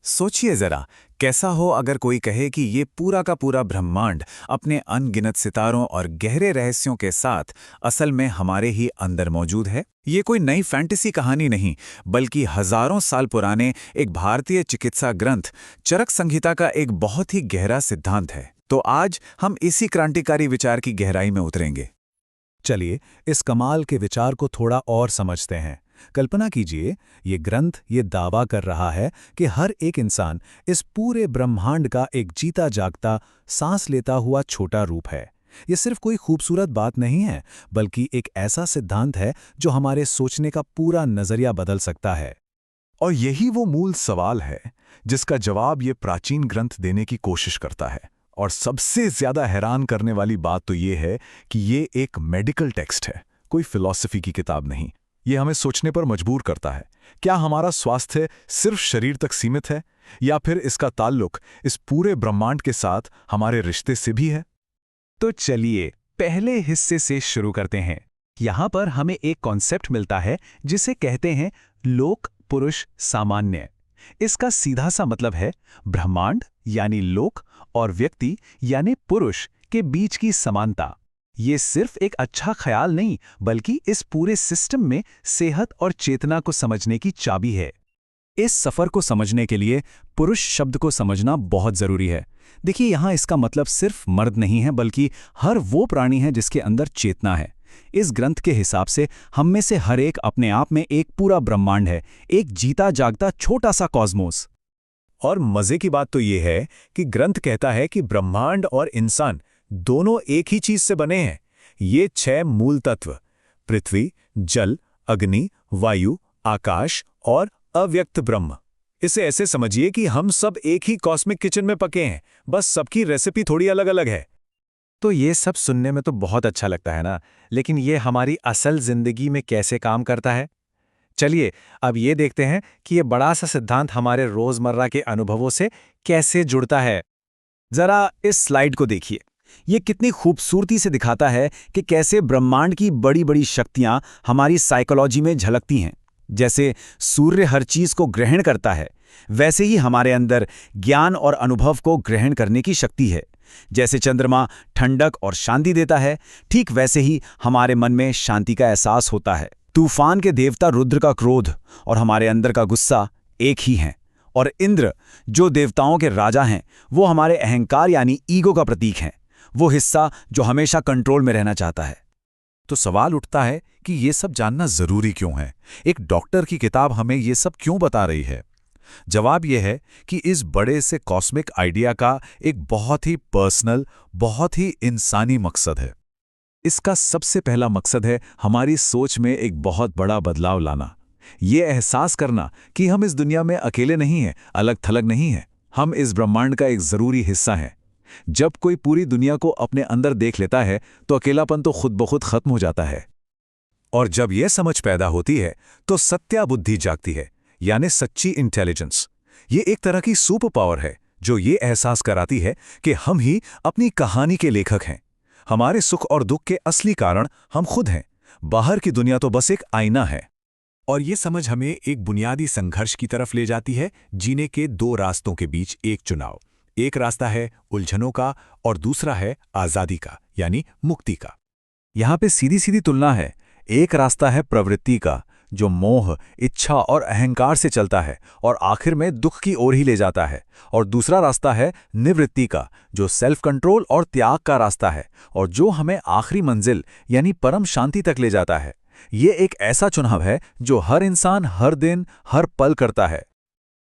सोचिए जरा, कैसा हो अगर कोई कहे कि ये पूरा का पूरा ब्रह्मांड अपने अनगिनत सितारों और गहरे रहस्यों के साथ असल में हमारे ही अंदर मौजूद है। ये कोई नई फैंटेसी कहानी नहीं, बल्कि हजारों साल पुराने एक भारतीय चिकित्सा ग्रंथ चरक संहिता का एक बहुत ही गहरा सिद्धांत है। तो आज हम इसी क्रांतिकारी विचार की गहराई में उतरेंगे। चलिए इस कमाल के विचार को थोड़ा और समझते हैं। कल्पना कीजिए, ये ग्रंथ ये दावा कर रहा है कि हर एक इंसान इस पूरे ब्रह्मांड का एक जीता जागता, सांस लेता हुआ छोटा रूप है। ये सिर्फ कोई खूबसूरत बात नहीं है, बल्कि एक ऐसा सिद्धांत है जो हमारे सोचने का पूरा नजरिया बदल सकता है। और यही वो मूल सवाल है जिसका जवाब ये प्राचीन ग्रंथ देने की कोशिश करता है। और सबसे ज्यादा हैरान करने वाली बात तो ये है कि ये एक मेडिकल टेक्स्ट है, कोई फिलॉसफी की किताब नहीं। ये हमें सोचने पर मजबूर करता है, क्या हमारा स्वास्थ्य सिर्फ शरीर तक सीमित है, या फिर इसका ताल्लुक इस पूरे ब्रह्मांड के साथ हमारे रिश्ते से भी है? तो चलिए पहले हिस्से से शुरू करते हैं। यहाँ पर हमें एक कॉन्सेप्ट मिलता है जिसे कहते हैं लोक पुरुष सामान्य। इसका सीधा सा मतलब है ब्रह्मांड यानी लोक और व्यक्ति यानी पुरुष के बीच की समानता। ये सिर्फ एक अच्छा ख्याल नहीं, बल्कि इस पूरे सिस्टम में सेहत और चेतना को समझने की चाबी है। इस सफर को समझने के लिए पुरुष शब्द को समझना बहुत जरूरी है। देखिए, यहाँ इसका मतलब सिर्फ मर्द नहीं है, बल्कि हर वो प्राणी है जिसके अंदर चेतना है। इस ग्रंथ के हिसाब से हम में से हर एक अपने आप में एक पूरा ब्रह्मांड है, एक जीता जागता छोटा सा कॉस्मोस। और मजे की बात तो ये है कि ग्रंथ कहता है कि ब्रह्मांड और इंसान दोनों एक ही चीज से बने हैं। ये 6 मूल तत्व — पृथ्वी, जल, अग्नि, वायु, आकाश और अव्यक्त ब्रह्म — इसे ऐसे समझिए कि हम सब एक ही कॉस्मिक किचन में पके हैं, बस सबकी रेसिपी थोड़ी अलग अलग है। तो ये सब सुनने में तो बहुत अच्छा लगता है ना, लेकिन ये हमारी असल जिंदगी में कैसे काम करता है? चलिए अब ये देखते हैं कि ये बड़ा सा सिद्धांत हमारे रोजमर्रा के अनुभवों से कैसे जुड़ता है। जरा इस स्लाइड को देखिए। ये कितनी खूबसूरती से दिखाता है कि कैसे ब्रह्मांड की बड़ी बड़ी शक्तियां हमारी साइकोलॉजी में झलकती हैं। जैसे सूर्य हर चीज को ग्रहण करता है, वैसे ही हमारे अंदर ज्ञान और अनुभव को ग्रहण करने की शक्ति है। जैसे चंद्रमा ठंडक और शांति देता है, ठीक वैसे ही हमारे मन में शांति का एहसास होता है। तूफान के देवता रुद्र का क्रोध और हमारे अंदर का गुस्सा एक ही हैं। और इंद्र, जो देवताओं के राजा हैं, वो हमारे अहंकार यानी ईगो का प्रतीक हैं, वो हिस्सा जो हमेशा कंट्रोल में रहना चाहता है। तो सवाल उठता है कि ये सब जानना जरूरी क्यों है? एक डॉक्टर की किताब हमें ये सब क्यों बता रही है? जवाब यह है कि इस बड़े से कॉस्मिक आइडिया का एक बहुत ही पर्सनल, बहुत ही इंसानी मकसद है। इसका सबसे पहला मकसद है हमारी सोच में एक बहुत बड़ा बदलाव लाना। ये एहसास करना कि हम इस दुनिया में अकेले नहीं हैं, अलग थलग नहीं हैं। हम इस ब्रह्मांड का एक जरूरी हिस्सा हैं। जब कोई पूरी दुनिया को अपने अंदर देख लेता है तो अकेलापन तो खुद ब खुद खत्म हो जाता है। और जब यह समझ पैदा होती है तो सत्या बुद्धि जागती है, यानी सच्ची इंटेलिजेंस। ये एक तरह की सुपर पावर है जो ये एहसास कराती है कि हम ही अपनी कहानी के लेखक हैं। हमारे सुख और दुख के असली कारण हम खुद हैं, बाहर की दुनिया तो बस एक आईना है। और ये समझ हमें एक बुनियादी संघर्ष की तरफ ले जाती है, जीने के 2 रास्तों के बीच एक चुनाव। एक रास्ता है उलझनों का और दूसरा है आजादी का, यानी मुक्ति का। यहाँ पे सीधी सीधी तुलना है। एक रास्ता है प्रवृत्ति का, जो मोह, इच्छा और अहंकार से चलता है और आखिर में दुख की ओर ही ले जाता है। और दूसरा रास्ता है निवृत्ति का, जो सेल्फ कंट्रोल और त्याग का रास्ता है और जो हमें आखिरी मंजिल यानी परम शांति तक ले जाता है। ये एक ऐसा चुनाव है जो हर इंसान हर दिन हर पल करता है।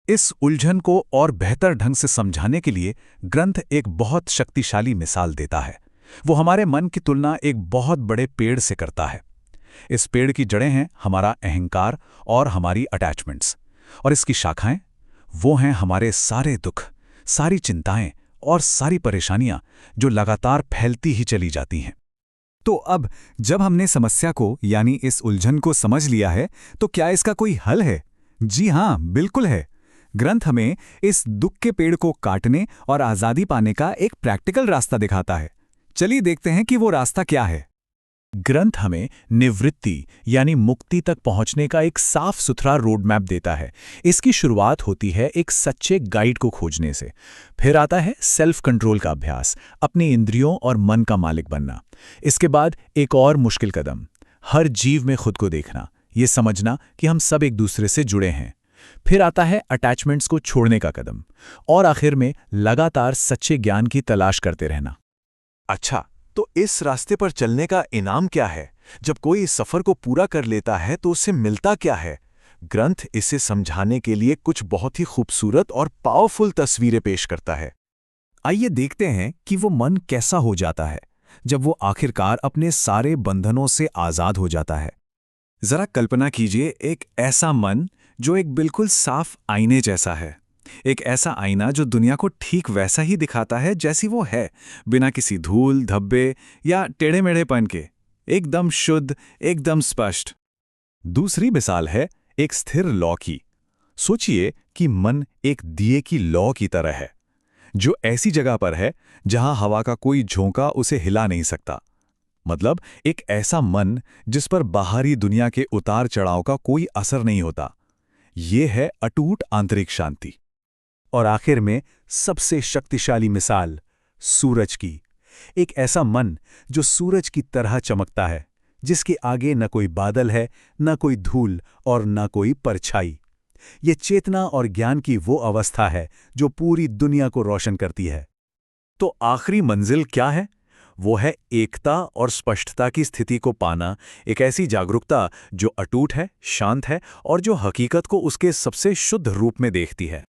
इस उलझन को और बेहतर ढंग से समझाने के लिए ग्रंथ एक बहुत शक्तिशाली मिसाल देता है। वो हमारे मन की तुलना एक बहुत बड़े पेड़ से करता है। इस पेड़ की जड़ें हैं हमारा अहंकार और हमारी अटैचमेंट्स, और इसकी शाखाएं वो हैं हमारे सारे दुख, सारी चिंताएं और सारी परेशानियां जो लगातार फैलती ही चली जाती हैं। तो अब जब हमने समस्या को यानी इस उलझन को समझ लिया है, तो क्या इसका कोई हल है? जी हाँ, बिल्कुल है। ग्रंथ हमें इस दुख के पेड़ को काटने और आज़ादी पाने का एक प्रैक्टिकल रास्ता दिखाता है। चलिए देखते हैं कि वो रास्ता क्या है। ग्रंथ हमें निवृत्ति यानी मुक्ति तक पहुंचने का एक साफ सुथरा रोड मैप देता है। इसकी शुरुआत होती है एक सच्चे गाइड को खोजने से। फिर आता है सेल्फ कंट्रोल का अभ्यास, अपनी इंद्रियों और मन का मालिक बनना। इसके बाद एक और मुश्किल कदम, हर जीव में खुद को देखना, ये समझना कि हम सब एक दूसरे से जुड़े हैं। फिर आता है अटैचमेंट्स को छोड़ने का कदम, और आखिर में लगातार सच्चे ज्ञान की तलाश करते रहना। अच्छा, तो इस रास्ते पर चलने का इनाम क्या है? जब कोई इस सफर को पूरा कर लेता है तो उससे मिलता क्या है? ग्रंथ इसे समझाने के लिए कुछ बहुत ही खूबसूरत और पावरफुल तस्वीरें पेश करता है। आइए देखते हैं कि वो मन कैसा हो जाता है जब वो आखिरकार अपने सारे बंधनों से आजाद हो जाता है। जरा कल्पना कीजिए एक ऐसा मन जो एक बिल्कुल साफ आईने जैसा है। एक ऐसा आईना जो दुनिया को ठीक वैसा ही दिखाता है जैसी वो है, बिना किसी धूल धब्बे या टेढ़े-मेढ़ेपन के, एकदम शुद्ध, एकदम स्पष्ट। दूसरी मिसाल है एक स्थिर लौ की। सोचिए कि मन एक दिए की लौ की तरह है, जो ऐसी जगह पर है जहां हवा का कोई झोंका उसे हिला नहीं सकता। मतलब एक ऐसा मन जिस पर बाहरी दुनिया के उतार चढ़ाव का कोई असर नहीं होता। ये है अटूट आंतरिक शांति। और आखिर में सबसे शक्तिशाली मिसाल सूरज की। एक ऐसा मन जो सूरज की तरह चमकता है, जिसके आगे न कोई बादल है, न कोई धूल और न कोई परछाई। ये चेतना और ज्ञान की वो अवस्था है जो पूरी दुनिया को रोशन करती है। तो आखिरी मंजिल क्या है? वो है एकता और स्पष्टता की स्थिति को पाना, एक ऐसी जागरूकता जो अटूट है, शांत है और जो हकीकत को उसके सबसे शुद्ध रूप में देखती है।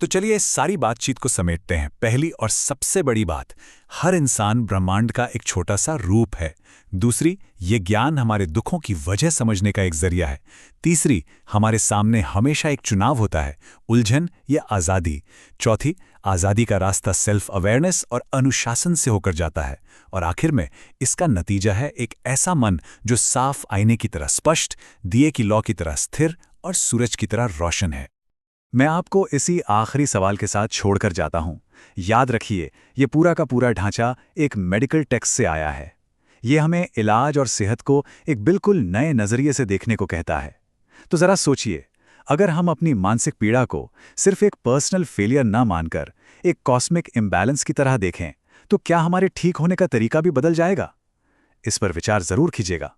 तो चलिए इस सारी बातचीत को समेटते हैं। पहली और सबसे बड़ी बात, हर इंसान ब्रह्मांड का एक छोटा सा रूप है। दूसरी, ये ज्ञान हमारे दुखों की वजह समझने का एक जरिया है। तीसरी, हमारे सामने हमेशा एक चुनाव होता है, उलझन या आज़ादी। चौथी, आज़ादी का रास्ता सेल्फ अवेयरनेस और अनुशासन से होकर जाता है। और आखिर में इसका नतीजा है एक ऐसा मन जो साफ आईने की तरह स्पष्ट, दिए की लौ की तरह स्थिर और सूरज की तरह रोशन है। मैं आपको इसी आखिरी सवाल के साथ छोड़कर जाता हूं। याद रखिए, ये पूरा का पूरा ढांचा एक मेडिकल टेक्स्ट से आया है। ये हमें इलाज और सेहत को एक बिल्कुल नए नज़रिए से देखने को कहता है। तो ज़रा सोचिए, अगर हम अपनी मानसिक पीड़ा को सिर्फ एक पर्सनल फेलियर ना मानकर एक कॉस्मिक इम्बैलेंस की तरह देखें, तो क्या हमारे ठीक होने का तरीका भी बदल जाएगा? इस पर विचार ज़रूर कीजिएगा।